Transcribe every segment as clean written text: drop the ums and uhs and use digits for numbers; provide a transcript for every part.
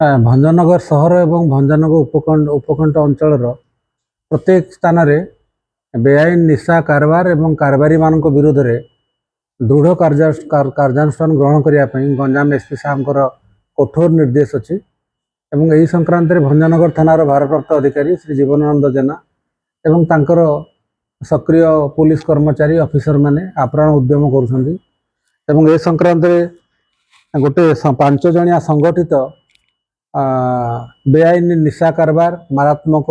भंजनगर सहर एवं भंजनगर उपकंठ अंचल प्रत्येक स्थान में बेआईन निशा कारबार एवं कारबारी मान विरोध में दृढ़ कार्यानुष्ठान ग्रहण करने गंजाम एसपी साहब कठोर निर्देश अच्छी एवं यही संक्रांत भंजनगर थानार भारप्राप्त अधिकारी श्री जीवनानंद जेना एवं तांकर सक्रिय पुलिस कर्मचारी ऑफिसर माने आप्राण उद्यम कर संक्रांत गोटे 5 जणिया संगठित बेआईन निशा कारबार मारात्मक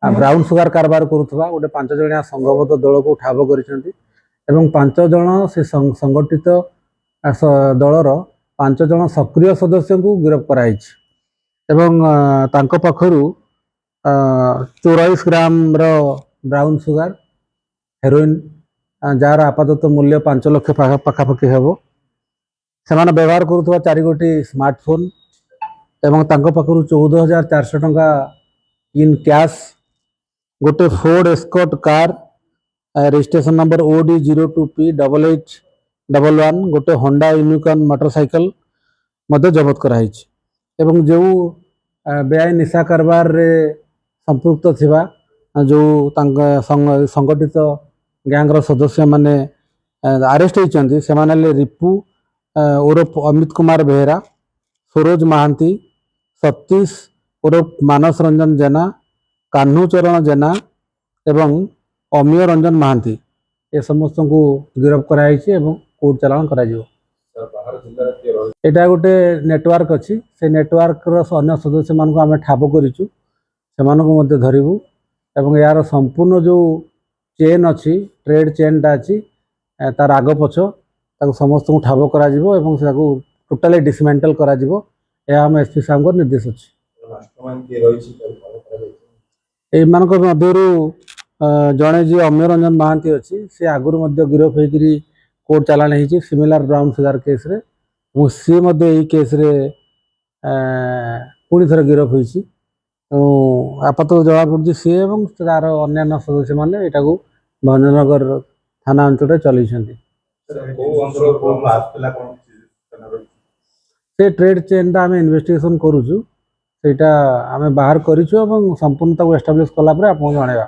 ब्राउन सुगार कारबार करुवा गोटे 5 जणिया संघबद्ध दल को ठाब कर 5 जन से संगठित दलर 5 जन सक्रिय सदस्य को गिरफ्त कराई पाखु 24 ग्राम ब्राउन सुगार हेरोइन जार आपातत मूल्य 5 लाख पाखापाखि हे से व्यवहार करुवा 4 गोटी स्मार्टफोन एवं पाखु 14,400 टंका इन कैश गोटे Ford escort car registration number OD02P8811 गोटे होंडा यूनिकॉर्न मोटरसाइकिल मध्य जबत कराई एवं जो बेआईन निशा कारबार रे संपृक्त थिबा जो संगठित गैंगर सदस्य माने अरेस्ट होती से रिपु उर्फ अमित कुमार बेहेरा सरोज महांती सतीश उर्फ मानस रंजन जेना कान्हूचरण जेना एवं अमीय रंजन महांती ये समस्त को गिरफ्त कराई कोर्ट चालान करा एटा गोटे नेटवर्क अच्छी से नेटवर्क अन्य सदस्य मान आम ठाब करूँ से धरबू एवं यार संपूर्ण जो चेन अच्छी ट्रेड चेन टा अच्छी तार आग पछ समस्त को ठाब करा टोटाली डिसमेंटल करा आम एसपी साहब निर्देश अच्छी जड़े जी अमीय रंजन महांती अच्छी से आगुरी गिरफ होकर कोर्ट चालान हो सिमिलर ब्राउन सुगार केस रे सी यही केस रे पुणी थर गिरफ होती आपात जमा पड़ी सी और तार अन्य सदस्य मैंने यहाँ भंजनगर थाना अंचल चलते से ट्रेड चेन टा आम इन्वेस्टिगेशन करुचु सेटा आम बाहर करूँ संपूर्ण एस्टाब्लिश कलापर आपको जनइबा।